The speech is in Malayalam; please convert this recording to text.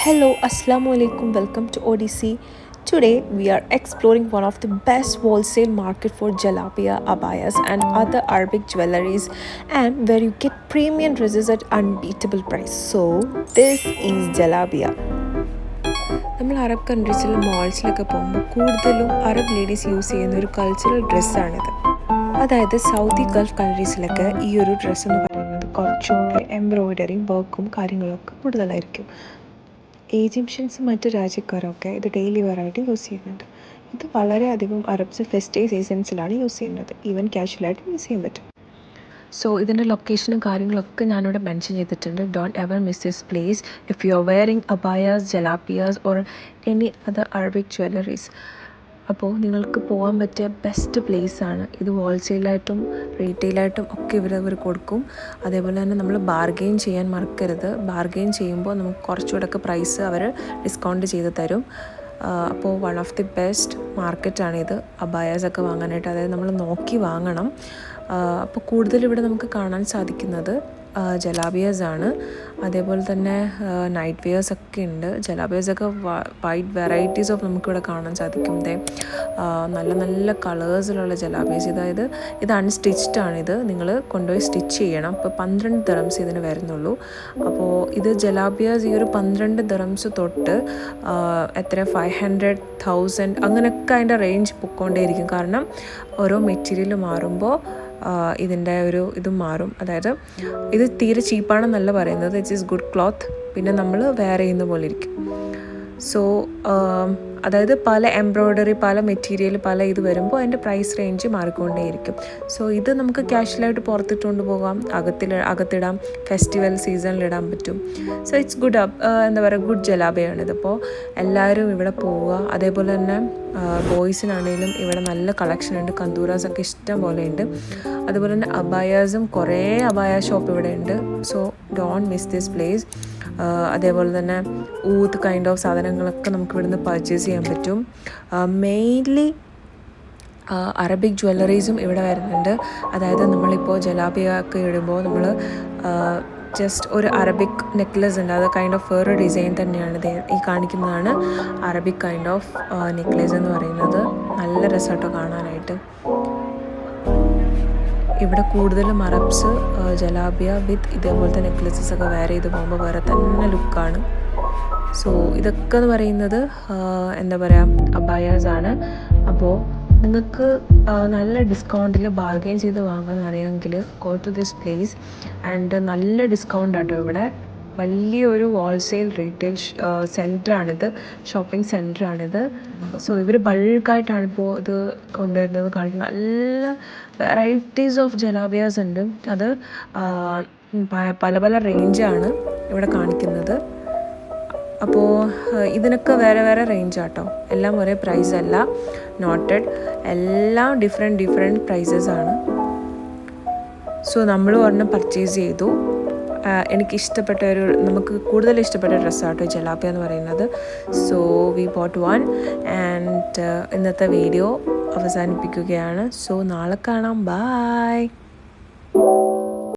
Hello, Assalamu alaikum. Welcome to Odyssey. Today we are exploring one of the best wholesale market for jalabia, abayas and other Arabic jewelries, and where you get premium dresses at unbeatable price. So this is jalabia. നമ്മൾ അറബ് കൺട്രീസിലും മോൾസിലൊക്കെ പോകുമ്പോൾ കൂടുതലും അറബ് ലേഡീസ് യൂസ് ചെയ്യുന്ന ഒരു കൾച്ചറൽ ഡ്രസ്സാണിത്. അതായത് സൗദി ഗൾഫ് കൺട്രീസിലൊക്കെ ഈ ഒരു ഡ്രസ്സ് എന്ന് പറയുന്നത് കുറച്ചുകൂടെ എംബ്രോയ്ഡറിയും വർക്കും കാര്യങ്ങളൊക്കെ കൂടുതലായിരിക്കും. ഈജിപ്ഷ്യൻസും മറ്റ് രാജ്യക്കാരൊക്കെ ഇത് ഡെയിലി വെയറായിട്ട് യൂസ് ചെയ്യുന്നുണ്ട്. ഇത് വളരെയധികം അറബ്സ് ഫെസ്റ്റീവ് സീസൺസിലാണ് യൂസ് ചെയ്യുന്നത്. ഈവൻ കാഷ്വലായിട്ട് യൂസ് ചെയ്യാൻ പറ്റും. സോ ഇതിൻ്റെ ലൊക്കേഷനും കാര്യങ്ങളൊക്കെ ഞാനിവിടെ മെൻഷൻ ചെയ്തിട്ടുണ്ട്. Don't ever miss this place if you are wearing abayas, jalabiyas or any other Arabic jewelleries. അപ്പോൾ നിങ്ങൾക്ക് പോകാൻ പറ്റിയ ബെസ്റ്റ് പ്ലേസാണ് ഇത്. ഹോൾസെയിലായിട്ടും റീറ്റെയിലായിട്ടും ഒക്കെ ഇവർ കൊടുക്കും. അതേപോലെ തന്നെ നമ്മൾ ബാർഗെയിൻ ചെയ്യാൻ മറക്കരുത്. ബാർഗെയിൻ ചെയ്യുമ്പോൾ നമുക്ക് കുറച്ചുകൂടെയൊക്കെ പ്രൈസ് അവർ ഡിസ്കൗണ്ട് ചെയ്ത് തരും. അപ്പോൾ വൺ ഓഫ് ദി ബെസ്റ്റ് മാർക്കറ്റാണിത് അബായാസൊക്കെ വാങ്ങാനായിട്ട്. അതായത് നമ്മൾ നോക്കി വാങ്ങണം. അപ്പോൾ കൂടുതൽ ഇവിടെ നമുക്ക് കാണാൻ സാധിക്കുന്നത് ജലാബിയാസ് ആണ്. അതേപോലെ തന്നെ നൈറ്റ് വെയേഴ്സ് ഒക്കെ ഉണ്ട്. ജലാബിയാസൊക്കെ വൈഡ് വെറൈറ്റീസ് ഓഫ് നമുക്കിവിടെ കാണാൻ സാധിക്കും. നല്ല നല്ല കളേഴ്സിലുള്ള ജലാബിയാസ്. അതായത് ഇത് അൺസ്റ്റിച്ച്ഡ് ആണിത്. നിങ്ങൾ കൊണ്ടുപോയി സ്റ്റിച്ച് ചെയ്യണം. ഇപ്പോൾ 12 ദിറംസ് ഇതിന് വരുന്നുള്ളൂ. അപ്പോൾ ഇത് ജലാബിയാസ് ഈ ഒരു 12 ദിറംസ് തൊട്ട് എത്ര 500, 1000 അങ്ങനെയൊക്കെ അതിൻ്റെ റേഞ്ച് പൊയ്ക്കൊണ്ടേയിരിക്കും. കാരണം ഓരോ മെറ്റീരിയൽ മാറുമ്പോൾ ഇതിൻ്റെ ഒരു ഇതും മാറും. അതായത് ഇത് തീരെ ചീപ്പാണെന്നല്ല പറയുന്നത്. It's is good cloth. പിന്നെ നമ്മൾ വെയർ ചെയ്യുന്ന പോലെ ഇരിക്കും. സോ അതായത് പല എംബ്രോയ്ഡറി, പല മെറ്റീരിയൽ, പല ഇത് വരുമ്പോൾ അതിൻ്റെ പ്രൈസ് റേഞ്ച് മാറിക്കൊണ്ടേയിരിക്കും. സോ ഇത് നമുക്ക് ക്യാഷ്വലായിട്ട് പുറത്തിട്ടുകൊണ്ട് പോകാം, അകത്തിടാം, ഫെസ്റ്റിവൽ സീസണിലിടാൻ പറ്റും. So it's good. എന്താ പറയുക, ഗുഡ് ജലാബിയാണിത്. അപ്പോൾ എല്ലാവരും ഇവിടെ പോവുക. അതേപോലെ തന്നെ ബോയ്സിനാണെങ്കിലും ഇവിടെ നല്ല കളക്ഷൻ ഉണ്ട്. കന്തൂറാസൊക്കെ ഇഷ്ടം പോലെ ഉണ്ട്. അതുപോലെ തന്നെ അബായാസും കുറേ അബായ ഷോപ്പ് ഇവിടെ ഉണ്ട്. So don't miss this place. അതേപോലെ തന്നെ ഊത്ത് കൈൻഡ് ഓഫ് സാധനങ്ങളൊക്കെ നമുക്ക് ഇവിടുന്ന് പർച്ചേസ് ചെയ്യാൻ പറ്റും. മെയിൻലി അറബിക് ജ്വല്ലറീസും ഇവിടെ വരുന്നുണ്ട്. അതായത് നമ്മളിപ്പോൾ ജലാബിയ ഒക്കെ ഇടുമ്പോൾ നമ്മൾ ജസ്റ്റ് ഒരു അറബിക് നെക്ലസ് ഉണ്ട്. അത് കൈൻഡ് ഓഫ് വേറെ ഡിസൈൻ തന്നെയാണ്. ഈ കാണിക്കുന്നതാണ് അറബിക് കൈൻഡ് ഓഫ് നെക്ലസ് എന്ന് പറയുന്നത്. നല്ല രസമായിട്ടോ കാണാനായിട്ട്. ഇവിടെ കൂടുതലും അറബ്സ് ജലാബിയ വിത്ത് ഇതേപോലത്തെ നെക്ലസസ് ഒക്കെ വെയർ ചെയ്ത് പോകുമ്പോൾ വേറെ തന്നെ ലുക്കാണ്. സോ ഇതൊക്കെ എന്ന് പറയുന്നത് എന്താ പറയുക, അബായാസ് ആണ്. അപ്പോൾ നിങ്ങൾക്ക് നല്ല ഡിസ്കൗണ്ടിൽ ബാർഗെയിൻ ചെയ്ത് വാങ്ങാൻ അറിയാമെങ്കിൽ go to this place. And നല്ല ഡിസ്കൗണ്ട് ആട്ടോ ഇവിടെ. വലിയൊരു ഹോൾസെയിൽ റീറ്റെയിൽ സെൻറ്ററാണിത്, ഷോപ്പിംഗ് സെൻറ്ററാണിത്. സോ ഇവർ ബൾക്കായിട്ടാണ് ഇപ്പോൾ ഇത് കൊണ്ടുവരുന്നത്. കാണിക്കുന്നത് നല്ല വെറൈറ്റീസ് ഓഫ് ജലാബിയാസ് ഉണ്ട്. അത് പല പല റേഞ്ചാണ് ഇവിടെ കാണിക്കുന്നത്. അപ്പോൾ ഇതിനൊക്കെ വേറെ വേറെ റേഞ്ചാട്ടോ. എല്ലാം ഒരേ പ്രൈസ് അല്ല, നോട്ടഡ്. എല്ലാം ഡിഫറെൻറ്റ് പ്രൈസസ് ആണ്. സോ നമ്മൾ ഒരെണ്ണം പർച്ചേസ് ചെയ്തു. എനിക്കിഷ്ടപ്പെട്ട നമുക്ക് കൂടുതൽ ഇഷ്ടപ്പെട്ട ഡ്രസ്സാട്ടോ ജലാബിയ എന്ന് പറയുന്നത്. So we boat one. And ഇന്നത്തെ വീഡിയോ അവസാനിപ്പിക്കുകയാണ്. സോ നാളെ കാണാം. ബൈ.